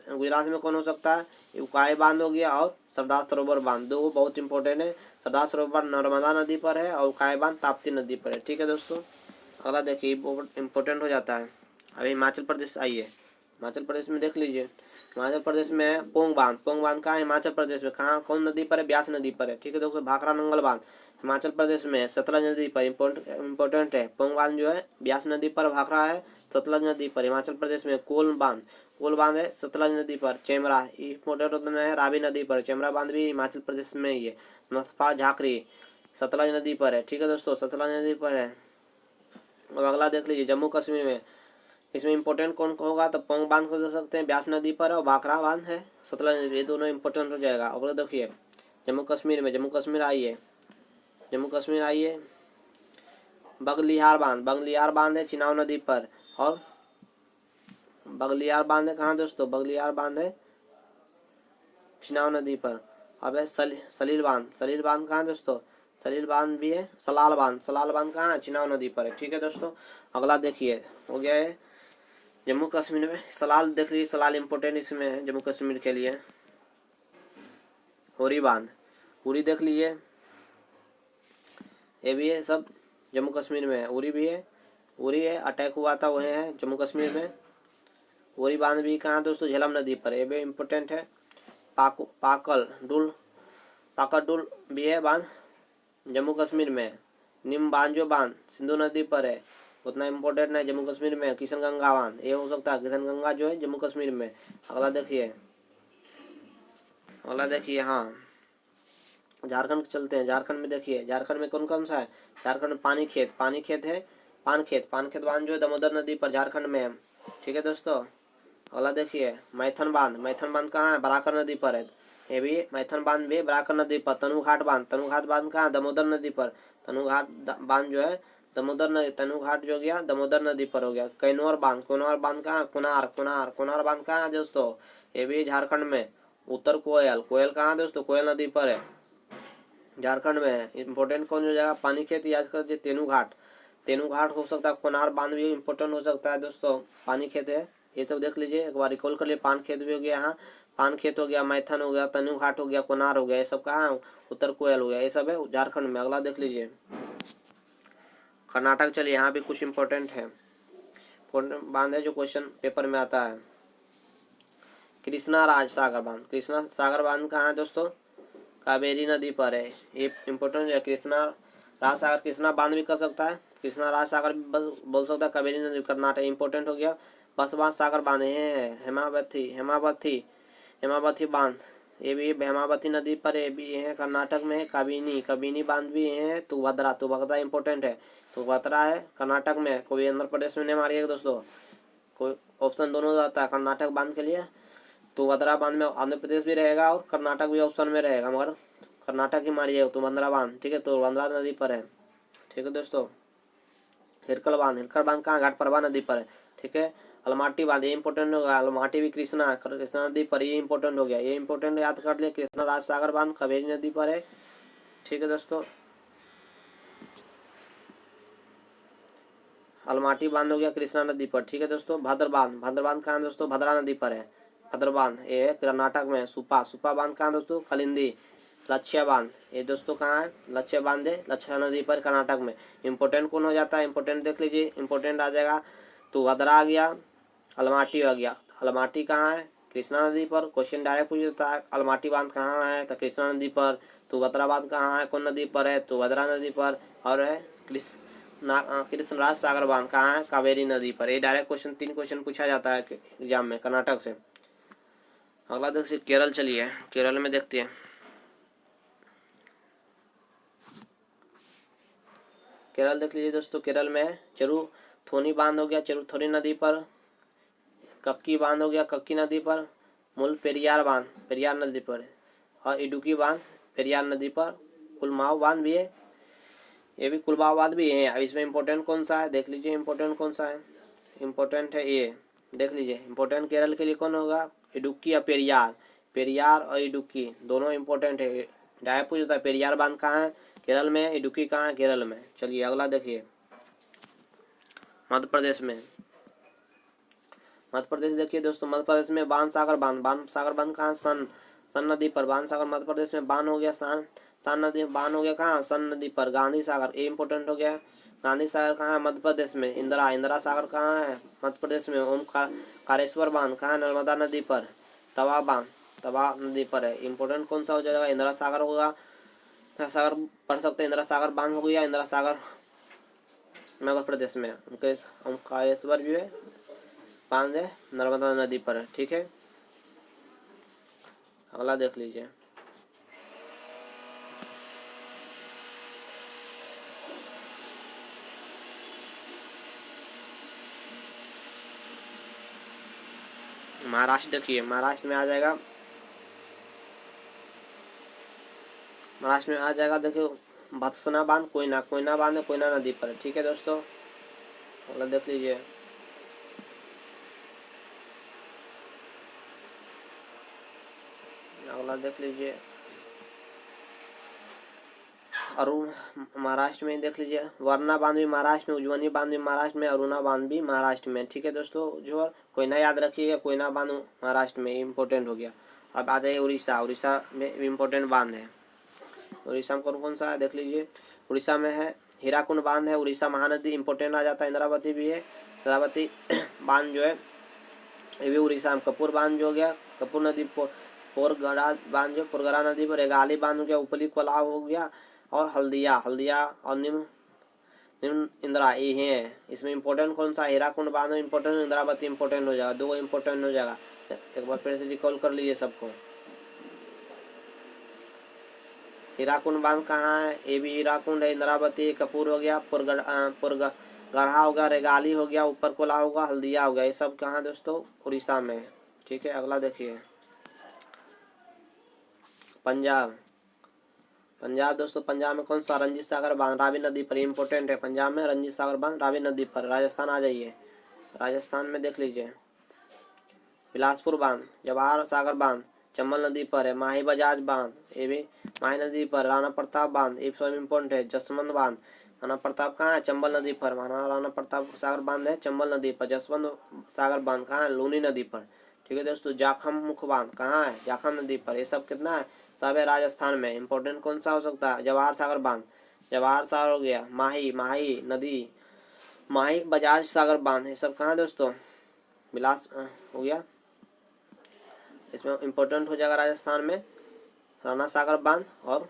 गुजरात में कौन हो सकता है, उकाई बांध हो गया और सरदार सरोवर बांध, दो बहुत इंपॉर्टेंट है। सरदार सरोवर नर्मदा नदी पर है और उकाई बांध ताप्ती नदी पर है। ठीक है दोस्तों, अगला देखिए इंपॉर्टेंट हो जाता है। अभी हिमाचल प्रदेश आइए, हिमाचल प्रदेश में देख लीजिए, हिमाचल प्रदेश में पोंग बांध, पोंग बांध कहाँ है, हिमाचल प्रदेश में, कहाँ कौन नदी पर है, ब्यास नदी पर है। ठीक है दोस्तों, भाखड़ा नंगल बांध हिमाचल प्रदेश में सतलज नदी पर इम्पोर्टेंट है। पोंग बांध जो है ब्यास नदी पर, भाखड़ा है सतलज नदी पर हिमाचल प्रदेश में। कोल बांध है सतलज नदी पर। चेमरा इम्पोर्टेंट है रावी नदी पर, चेमरा बांध भी हिमाचल प्रदेश में ही है। नथपा झाकरी सतलज नदी पर है। ठीक है दोस्तों, सतलज नदी पर है। और अगला देख लीजिए जम्मू कश्मीर में, इसमें इंपॉर्टेंट कौन होगा, तो पोंग बांध को दे सकते हैं, ब्यास नदी पर और भाखड़ा बांध है सतलज नदी, ये दोनों इंपॉर्टेंट हो जाएगा। अगला देखिए जम्मू कश्मीर में, जम्मू कश्मीर आइए, बगलिहार बांध है चिनाव नदी पर, और बगलियार बांध है कहाँ दोस्तों, बगलियार बांध है चिनाव नदी पर। अब है सलील बांध कहाँ दोस्तों, सलील बांध भी है। सलाल बांध कहाँ है, चिनाव नदी पर है। ठीक है दोस्तों, अगला देखिए हो गया है जम्मू कश्मीर में सलाल, देख लीजिए सलाल इंपोर्टेंट इसमें है जम्मू कश्मीर के लिए। होरी बांध, उरी देख लीजिए, ये भी है सब जम्मू कश्मीर में है। उरी भी है, उरी है अटैक हुआ था वह है जम्मू कश्मीर में। उरी बांध भी कहाँ दोस्तों, झेलम नदी पर, ये भी इम्पोर्टेंट है। पाकड़ डुल भी है बांध जम्मू कश्मीर में। निम्बांजो बांध सिंधु नदी पर है, उतना इम्पोर्टेंट है जम्मू कश्मीर में। किशनगंगा बांध ये हो सकता है, किशनगंगा जो है जम्मू कश्मीर में। अगला देखिए हाँ झारखंड चलते हैं, झारखंड में देखिए, झारखंड में कौन कौन सा है, झारखंड में पानी खेत है, पान खेत बांध जो है दामोदर नदी पर झारखंड में है। ठीक है दोस्तों, अगला देखिए मैथन बांध कहाँ है, बराकर नदी पर है, ये भी मैथन बांध भी बराकर नदी पर। तनुघाट बांध कहाँ, दामोदर नदी पर, तनुघाट बांध जो है दामोदर नदी, तनुघाट जो गया दामोदर नदी पर हो गया। कैनौर बांध कहाँ, कुनार बांध कहाँ है दोस्तों, ये भी झारखंड में। उत्तर कोयल कहाँ दोस्तों, कोयल नदी पर है झारखंड में। इंपॉर्टेंट कौन हो जाएगा, पानी खेत याद कर दीजिए, तेनू घाट हो सकता है। कोनार बांध भी इंपॉर्टेंट हो सकता है दोस्तों, पानी खेत है ये तो देख लीजिए एक बार रिकॉल कर लिए। पान खेत भी हो गया, यहाँ पान खेत हो गया, मैथन हो गया, तनु घाट हो गया, कोनार हो गया, ये सब कहाँ है, उत्तर कोयल हो गया, ये सब है झारखंड में। अगला देख लीजिए कर्नाटक, चलिए यहाँ भी कुछ इंपॉर्टेंट है, बांध है जो क्वेश्चन पेपर में आता है। कृष्णा सागर बांध कहाँ है दोस्तों, कावेरी नदी पर है, ये इंपॉर्टेंट है। कृष्णा बांध भी कर सकता है, कृष्णा राज सागर भी बोल सकता है, कावेरी नदी कर्नाटक इंपॉर्टेंट हो गया। बसवान सागर बांध है, हेमावती बांध ये भी हेमावती नदी पर है, भी है कर्नाटक में है। कबिनी बांध भी है। तुंगभद्रा इंपॉर्टेंट है, तुंगभद्रा है कर्नाटक में, कोई आंध्र प्रदेश में नहीं मारिएगा दोस्तों, कोई ऑप्शन दोनों आता है कर्नाटक बांध के लिए। तुंगभद्रा बांध में आंध्र प्रदेश भी रहेगा और कर्नाटक भी ऑप्शन में रहेगा, मगर कर्नाटक ही मारिएगा तुंगभद्रा बांध। ठीक है, तुंगभद्रा नदी पर है। ठीक है दोस्तों, हिरकल बांध कहाँ, घाटप्रभा नदी पर है। ठीक है, अलमाटी बांध ये इंपॉर्टेंट होगा, अलमाटी भी कृष्णा नदी पर, ये इंपॉर्टेंट हो गया, ये इंपॉर्टेंट याद कर लिया। कृष्णा राज सागर बांध कावेरी नदी पर है। ठीक है दोस्तों, अलमाटी बांध हो गया कृष्णा नदी पर। ठीक है दोस्तों, भद्र बांध कहाँ दोस्तों, भद्रा नदी पर है, भद्र बांध ये कर्नाटक में। सुपा बांध कहाँ दोस्तों, खलिंदी। लक्ष्य बांध ये दोस्तों कहाँ है, लक्ष्य बांध है लक्ष्य नदी पर कर्नाटक में। इंपॉर्टेंट कौन हो जाता है, इंपॉर्टेंट देख लीजिए, इंपॉर्टेंट आ जाएगा तो भद्रा आ गया, अलमाटी आ गया। अलमाटी कहाँ है, कृष्णा नदी पर, क्वेश्चन डायरेक्ट पूछ देता है। अलमाटी बांध कहाँ है, तो कृष्णा नदी पर। तो भद्रा बांध कहाँ है, कौन नदी पर है, तो भद्रा नदी पर। और है कृष्णराज सागर बांध कहाँ है, कावेरी नदी पर। ये डायरेक्ट क्वेश्चन 3 क्वेश्चन पूछा जाता है एग्जाम में कर्नाटक से। अगला देखिए केरल, चलिए केरल में देखते हैं। केरल देख लीजिए दोस्तों, केरल में चेरुथोनी बांध हो गया, चेरुथोनी नदी पर। कक्की बांध हो गया, कक्की नदी पर। मूल पेरियार बांध पेरियार नदी पर। और इडुकी बांध पेरियार नदी पर। कुलमाऊ बांध भी है, ये भी कुलमाऊ बांध भी है। अब इसमें इंपॉर्टेंट कौन सा है देख लीजिए, इंपॉर्टेंट कौन सा है, इंपॉर्टेंट है ये देख लीजिए। इंपॉर्टेंट केरल के लिए कौन होगा, इडुक्की या पेरियार और इडुक्की दोनों इंपॉर्टेंट है। डायरेक्ट पूछता है पेरियार बांध कहाँ है, केरल में। इडुक्की कहाँ है, केरल में। चलिए अगला देखिए मध्य प्रदेश में। मध्य प्रदेश देखिए दोस्तों, मध्य प्रदेश में बाण सागर बांध, बाण सागर बांध कहाँ, सन सन नदी पर, बाण सागर मध्य प्रदेश में। बाण हो गया सान नदी, बाण हो गया कहाँ, सन नदी पर। गांधी सागर, ये इंपोर्टेंट हो गया। गांधी सागर कहाँ है, मध्य प्रदेश में। इंदिरा इंदिरा सागर कहाँ है, मध्य प्रदेश में। ओमकारेश्वर बांध कहाँ है, नर्मदा नदी पर। तवा बांध तवा नदी पर है। इंपोर्टेंट कौन सा हो जाएगा, इंदिरा सागर होगा। सागर पढ़ सकते हैं, इंदिरा सागर बांध हो गया, इंदिरा सागर मध्य प्रदेश में। उनके ओमकारेश्वर भी है, बांध है, नर्मदा नदी पर है। ठीक है, अगला देख लीजिए। महाराष्ट्र देखिए, महाराष्ट्र में आ जाएगा, महाराष्ट्र में आ जाएगा देखियो, भत्सना बांध, कोयना कोयना बांध है, कोयना नदी पर। ठीक है दोस्तों, अगला देख लीजिए। अगला देख लीजिए, अरुण महाराष्ट्र में देख लीजिए। वरना बांध भी महाराष्ट्र में, उज्जवनी बांध भी महाराष्ट्र में, अरुणा बांध भी महाराष्ट्र में। ठीक है दोस्तों, जो कोयना याद रखिएगा, कोयना बांध महाराष्ट्र में, इम्पोर्टेंट हो गया। अब आ जाइए उड़ीसा, उड़ीसा में इम्पोर्टेंट बांध है। उड़ीसा में कौन कौन सा है देख लीजिए। उड़ीसा में है हीराकुंड बांध है, उड़ीसा महानदी इंपोर्टेंट आ जाता है। इंद्रावती भी है, इंद्रावती बांध जो है ये भी उड़ीसा में। कपूर बांध जो हो गया, कपूर नदी पोरगड़ा बांध जो पोरगड़ा नदी पर। रेगाली बांध हो गया, उपली कोलाब हो गया, और हल्दिया हल्दिया और निम्न निम्न इंदिरा ये हैं। इसमें इंपोर्टेंट कौन सा, हीराकुंड बांध इंपोर्टेंट, इंद्रावती इंपोर्टेंट हो जाएगा, दो इंपोर्टेंट हो जाएगा। एक बार फिर से रिकॉल कर लीजिए सबको। हीराकुंड बांध कहाँ है, ये भी हीराकुंड है। इंद्रावती, कपूर हो गया, गढ़ा हो गया, रेगाली हो गया, ऊपर कोला होगा, हल्दिया हो गया। ये सब कहाँ दोस्तों, उड़ीसा में। ठीक है, अगला देखिए। पंजाब, पंजाब दोस्तों, पंजाब में कौन सा, रंजीत सागर बांध रावी नदी पर, इंपोर्टेंट है। पंजाब में रंजीत सागर बांध रावी नदी पर। राजस्थान आ जाइए, राजस्थान में देख लीजिए। बिलासपुर बांध, जवाहर सागर बांध चंबल नदी पर है। माही बजाज बांध ये भी माही नदी पर। राणा प्रताप बांध ये सब इम्पोर्टेंट है। जसवंत बांध, राणा प्रताप कहाँ है, चंबल नदी पर। राणा प्रताप सागर बांध है चंबल नदी पर। जसवंत सागर बांध कहाँ है, लूनी नदी पर। ठीक है दोस्तों, जाखम मुख बांध कहाँ है, जाखम नदी पर। ये सब कितना है, सब है राजस्थान में। इंपोर्टेंट कौन सा हो सकता है, जवाहर सागर बांध, जवाहर सागर हो गया। माही माही नदी, माही बजाज सागर बांध, ये सब कहाँ दोस्तों, बिलास हो गया। इसमें इम्पोर्टेंट हो जाएगा राजस्थान में राणा सागर बांध और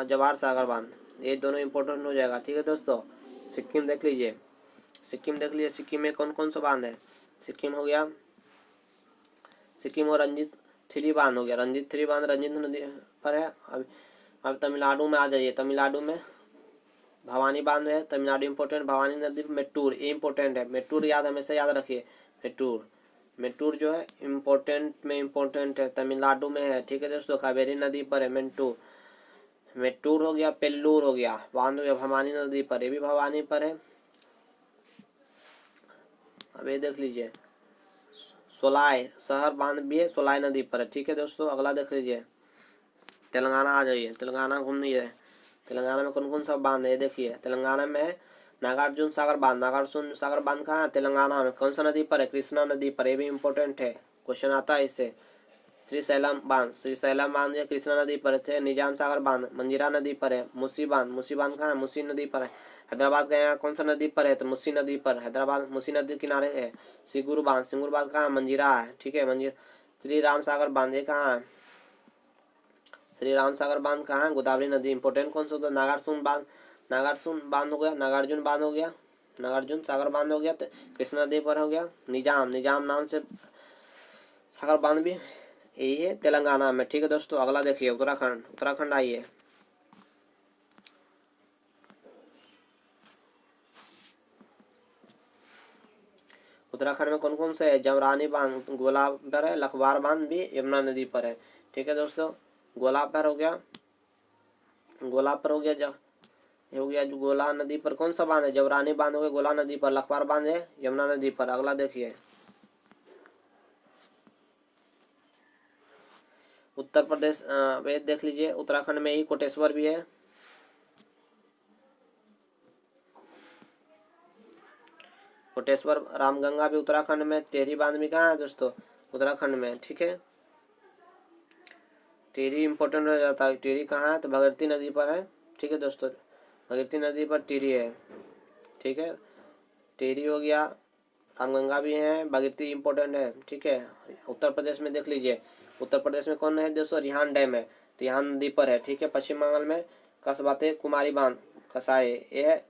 जवाहर सागर बांध, ये दोनों इम्पोर्टेंट हो जाएगा। ठीक है दोस्तों, सिक्किम देख लीजिए। सिक्किम देख लीजिए, सिक्किम में कौन कौन सा बांध है। सिक्किम हो गया, सिक्किम और रंजीत थ्री बांध हो गया। रंजीत थ्री बांध रंजीत नदी पर है। अब तमिलनाडु में आ जाइए। तमिलनाडु में भवानी बांध है, तमिलनाडु इम्पोर्टेंट। भवानी नदी मेट्टूर, ये इम्पोर्टेंट है। मेट्टूर याद हमेशा याद रखिए, मेट्टूर मेट्टूर जो है इम्पोर्टेंट में इम्पोर्टेंट है, तमिलनाडु में है। ठीक है दोस्तों, कावेरी नदी पर है मेट्टूर। मेट्टूर हो गया, पेल्लूर हो गया, बांध हो गया भवानी नदी पर, ये भी भवानी पर है। अब ये देख लीजिए, सोलाई शहर बांध भी है, सोलाई नदी पर है। ठीक है दोस्तों, अगला देख लीजिए। तेलंगाना आ जाइए, तेलंगाना घूमिए। तेलंगाना में कौन कौन सा बांध है ये देखिए। तेलंगाना में है नागार्जुन सागर बांध। नागार्जुन सागर बांध कहाँ है, तेलंगाना में। कौन सा नदी पर है, कृष्णा नदी पर, ये भी इम्पोर्टेंट है, क्वेश्चन आता है इससे। श्रीशैलम बांध, श्रीशैलम बांध है कृष्णा नदी पर है। निजाम सागर बांध मंजीरा नदी पर है। मूसी बांध कहाँ है, मूसी नदी पर है। हैदराबाद का यहाँ कौन सा नदी पर है, तो मूसी नदी पर। हैदराबाद मूसी नदी किनारे है। सिंगूर बांध कहाँ है, मंजीरा है। ठीक है, मंजीरा। श्री राम सागर बांध ये कहाँ है, श्री राम सागर बांध कहाँ है, गोदावरी नदी। इंपोर्टेंट कौन सा होता है, नागार्जुन बांध हो गया, नागार्जुन बांध हो गया, नागार्जुन सागर बांध हो गया, तो कृष्णा नदी पर हो गया। निजाम नाम से सागर बांध भी यही है तेलंगाना में। ठीक है दोस्तों, अगला देखिए उत्तराखंड। उत्तराखंड आइए, उत्तराखंड में कौन कौन से है, जमरानी बांध गोला पर है। लखवार बांध भी यमुना नदी पर है। ठीक है दोस्तों, गोला पर हो गया, गोला पर हो गया, ये हो गया जो गोला नदी पर कौन सा बांध है, जमरानी बांध हो गया गोला नदी पर। लखवार बांध है यमुना नदी पर। अगला देखिए, उत्तर प्रदेश वे देख लीजिए। उत्तराखंड में ही कोटेश्वर भी है। कोटेश्वर रामगंगा भी उत्तराखंड में, टिहरी बांध भी कहाँ है दोस्तों, उत्तराखंड में। ठीक है, टिहरी इंपॉर्टेंट हो जाता है। टिहरी कहाँ है, तो भागीरथी नदी पर है। ठीक है दोस्तों, भागीरथी नदी पर टिहरी है। ठीक है, टिहरी हो गया, रामगंगा भी है, भागीरथी इंपॉर्टेंट है। ठीक है, उत्तर प्रदेश में देख लीजिए, उत्तर प्रदेश में कौन है दोस्तों, रिहान डैम है, रिहान नदी पर है। ठीक है, पश्चिम बंगाल में कसबाते कुमारी बांध कसाए, ये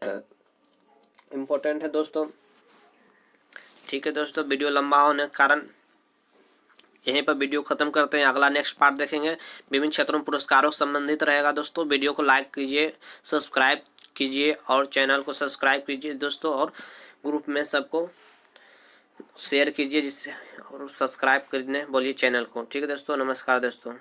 इम्पोर्टेंट है दोस्तों। ठीक है दोस्तों, वीडियो लंबा होने के कारण यहीं पर वीडियो खत्म करते हैं। अगला नेक्स्ट पार्ट देखेंगे, विभिन्न क्षेत्रों में पुरस्कारों से संबंधित रहेगा दोस्तों। वीडियो को लाइक कीजिए, सब्सक्राइब कीजिए और चैनल को सब्सक्राइब कीजिए दोस्तों, और ग्रुप में सबको शेयर कीजिए जिससे, और सब्सक्राइब करने बोलिए चैनल को। ठीक है दोस्तों, नमस्कार दोस्तों।